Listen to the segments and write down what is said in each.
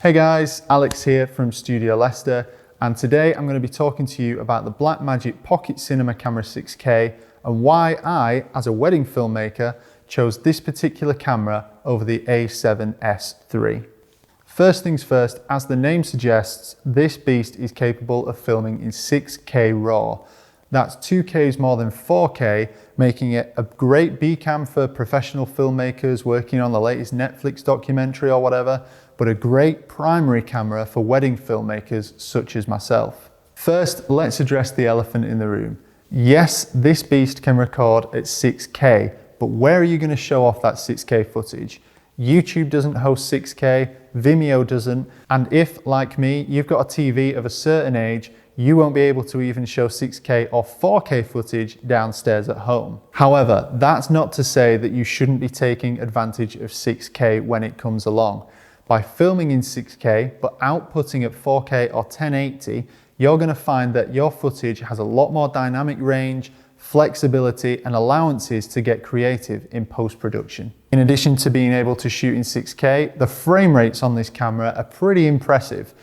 Hey guys, Alex here from Studio Leicester, and today I'm going to be talking to you about the Blackmagic Pocket Cinema Camera 6K and why I, as a wedding filmmaker, chose this particular camera over the A7S III. First things first, as the name suggests, this beast is capable of filming in 6K RAW. That's 2Ks more than 4K, making it a great B-cam for professional filmmakers working on the latest Netflix documentary or whatever, but a great primary camera for wedding filmmakers such as myself. First, let's address the elephant in the room. Yes, this beast can record at 6K, but where are you going to show off that 6K footage? YouTube doesn't host 6K, Vimeo doesn't, and if, like me, you've got a TV of a certain age, you won't be able to even show 6K or 4K footage downstairs at home. However, that's not to say that you shouldn't be taking advantage of 6K when it comes along. By filming in 6K but outputting at 4K or 1080, you're going to find that your footage has a lot more dynamic range, flexibility and allowances to get creative in post-production. In addition to being able to shoot in 6K, the frame rates on this camera are pretty impressive.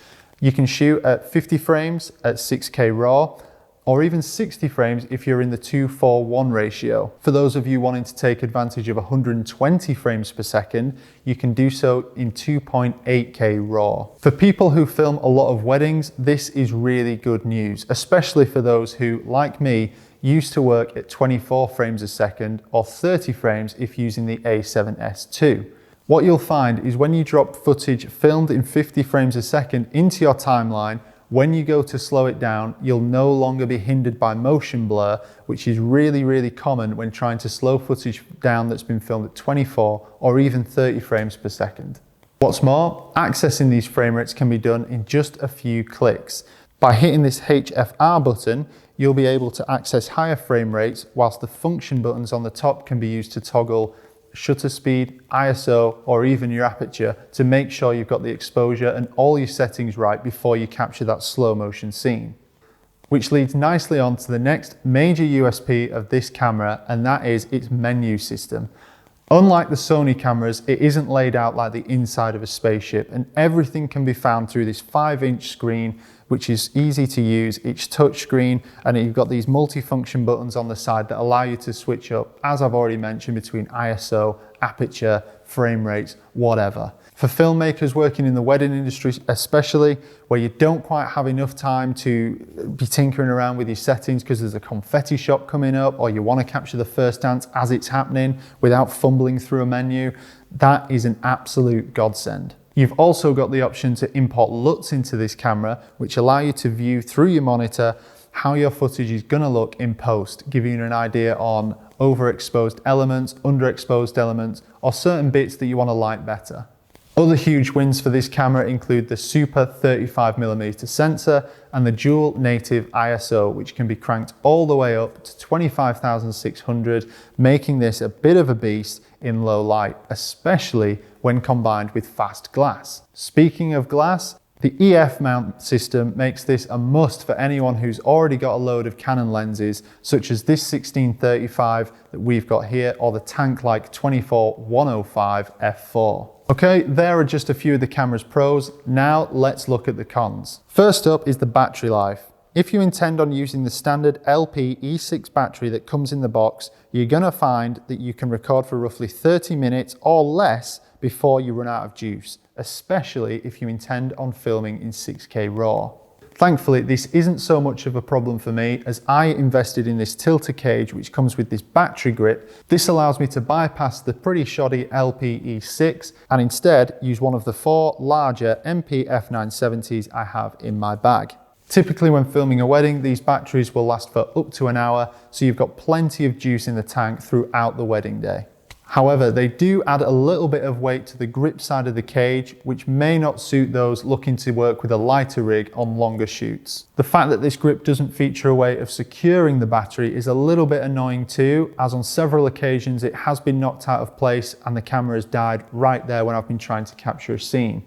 You can shoot at 50 frames at 6K RAW, or even 60 frames if you're in the 2:1 ratio. For those of you wanting to take advantage of 120 frames per second, you can do so in 2.8K RAW. For people who film a lot of weddings, this is really good news, especially for those who, like me, used to work at 24 frames a second or 30 frames if using the A7S II. What you'll find is when you drop footage filmed in 50 frames a second into your timeline, when you go to slow it down, you'll no longer be hindered by motion blur, which is really common when trying to slow footage down that's been filmed at 24 or even 30 frames per second. What's more, accessing these frame rates can be done in just a few clicks. By hitting this HFR button, you'll be able to access higher frame rates, whilst the function buttons on the top can be used to toggle shutter speed, ISO, or even your aperture to make sure you've got the exposure and all your settings right before you capture that slow motion scene. Which leads nicely on to the next major USP of this camera, and that is its menu system. Unlike the Sony cameras, it isn't laid out like the inside of a spaceship, and everything can be found through this 5-inch screen, which is easy to use. It's touch screen, and you've got these multi-function buttons on the side that allow you to switch up, as I've already mentioned, between ISO, aperture, frame rates, whatever. For filmmakers working in the wedding industry especially, where you don't quite have enough time to be tinkering around with your settings because there's a confetti shot coming up, or you want to capture the first dance as it's happening without fumbling through a menu, that is an absolute godsend. You've also got the option to import LUTs into this camera, which allow you to view through your monitor how your footage is going to look in post, giving you an idea on overexposed elements, underexposed elements, or certain bits that you want to light better. Other huge wins for this camera include the super 35mm sensor and the dual native ISO, which can be cranked all the way up to 25,600, making this a bit of a beast in low light, especially when combined with fast glass. Speaking of glass, the EF mount system makes this a must for anyone who's already got a load of Canon lenses, such as this 16-35 that we've got here, or the tank-like 24-105 f4. Okay, there are just a few of the camera's pros. Now let's look at the cons. First up is the battery life. If you intend on using the standard LP E6 battery that comes in the box, you're gonna find that you can record for roughly 30 minutes or less before you run out of juice, especially if you intend on filming in 6K RAW. Thankfully, this isn't so much of a problem for me, as I invested in this Tilta cage which comes with this battery grip. This allows me to bypass the pretty shoddy LP E6 and instead use one of the 4 larger NP-F970s I have in my bag. Typically when filming a wedding, these batteries will last for up to an hour, so you've got plenty of juice in the tank throughout the wedding day. However, they do add a little bit of weight to the grip side of the cage, which may not suit those looking to work with a lighter rig on longer shoots. The fact that this grip doesn't feature a way of securing the battery is a little bit annoying too, as on several occasions it has been knocked out of place and the camera has died right there when I've been trying to capture a scene.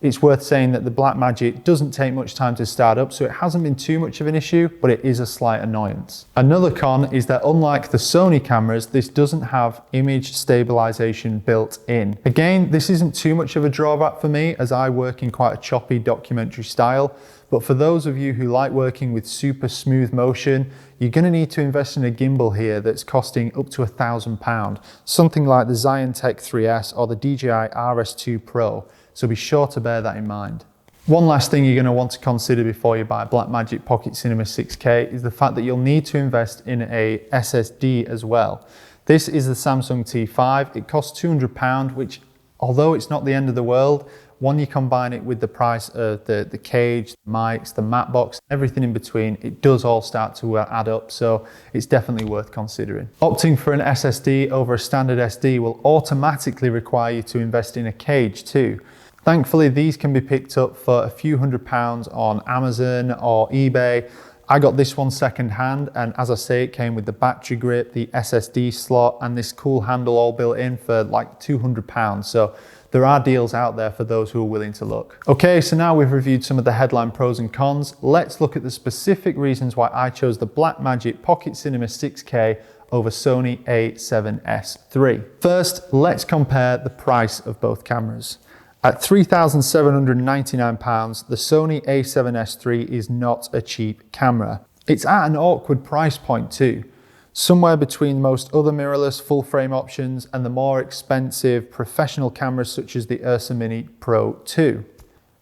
It's worth saying that the Blackmagic doesn't take much time to start up, so it hasn't been too much of an issue, but it is a slight annoyance. Another con is that unlike the Sony cameras, this doesn't have image stabilization built in. Again, this isn't too much of a drawback for me as I work in quite a choppy documentary style, but for those of you who like working with super smooth motion, you're going to need to invest in a gimbal here that's costing up to £1,000, something like the Ziontech 3S or the DJI RS2 Pro. So be sure to bear that in mind. One last thing you're going to want to consider before you buy a Blackmagic Pocket Cinema 6K is the fact that you'll need to invest in a SSD as well. This is the Samsung T5. It costs £200, which, although it's not the end of the world, when you combine it with the price of the cage, the mics, the matte box, everything in between, it does all start to add up, so it's definitely worth considering. Opting for an SSD over a standard SD will automatically require you to invest in a cage too. Thankfully, these can be picked up for a few £100s on Amazon or eBay. I got this one second hand, and as I say, it came with the battery grip, the SSD slot, and this cool handle all built in for like £200. So there are deals out there for those who are willing to look. Okay, so now we've reviewed some of the headline pros and cons. Let's look at the specific reasons why I chose the Blackmagic Pocket Cinema 6K over Sony A7S III. First, let's compare the price of both cameras. At £3,799, the Sony A7S III is not a cheap camera. It's at an awkward price point too, somewhere between most other mirrorless full frame options and the more expensive professional cameras such as the Ursa Mini Pro 2.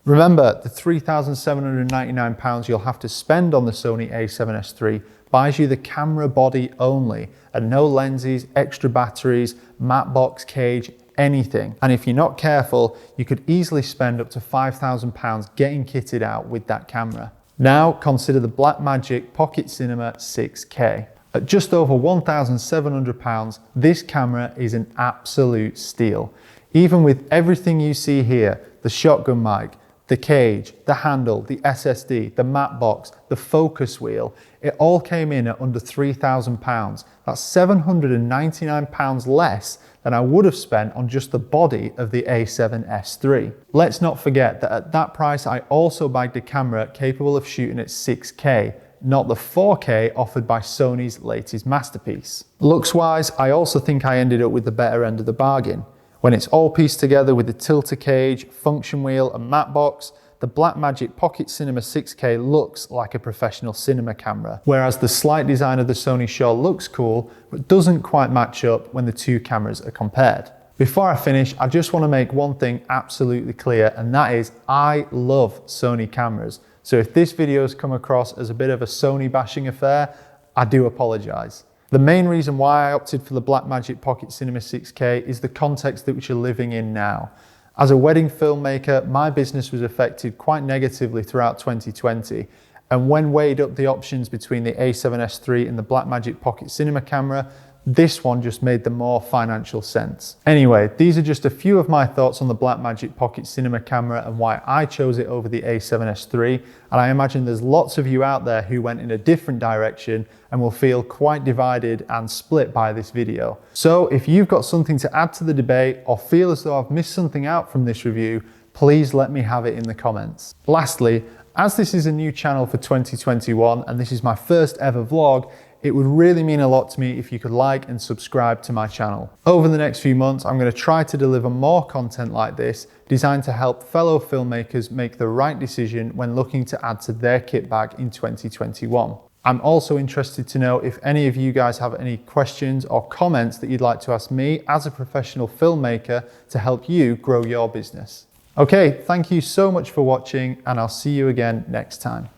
Remember, the £3,799 you'll have to spend on the Sony A7S III buys you the camera body only and no lenses, extra batteries, matte box, cage, anything. And if you're not careful, you could easily spend up to £5,000 getting kitted out with that camera. Now consider the Blackmagic Pocket Cinema 6K. At just over £1,700, this camera is an absolute steal. Even with everything you see here, the shotgun mic, the cage, the handle, the SSD, the matte box, the focus wheel, it all came in at under £3,000. That's £799 less than I would have spent on just the body of the A7S III. Let's not forget that at that price, I also bagged a camera capable of shooting at 6K, not the 4K offered by Sony's latest masterpiece. Looks-wise, I also think I ended up with the better end of the bargain. When it's all pieced together with the Tilta cage, function wheel and matte box, the Blackmagic Pocket Cinema 6K looks like a professional cinema camera, whereas the slight design of the Sony sure looks cool, but doesn't quite match up when the two cameras are compared. Before I finish, I just want to make one thing absolutely clear, and that is I love Sony cameras. So if this video has come across as a bit of a Sony bashing affair, I do apologize. The main reason why I opted for the Blackmagic Pocket Cinema 6K is the context that which you're living in now. As a wedding filmmaker, my business was affected quite negatively throughout 2020, and when weighed up the options between the A7S III and the Blackmagic Pocket Cinema camera, this one just made the more financial sense. Anyway, these are just a few of my thoughts on the Blackmagic Pocket Cinema camera and why I chose it over the A7S III, and I imagine there's lots of you out there who went in a different direction and will feel quite divided and split by this video. So if you've got something to add to the debate or feel as though I've missed something out from this review, please let me have it in the comments. Lastly, as this is a new channel for 2021 and this is my first ever vlog, it would really mean a lot to me if you could like and subscribe to my channel. Over the next few months, I'm going to try to deliver more content like this, designed to help fellow filmmakers make the right decision when looking to add to their kit bag in 2021. I'm also interested to know if any of you guys have any questions or comments that you'd like to ask me as a professional filmmaker to help you grow your business. Okay, thank you so much for watching, and I'll see you again next time.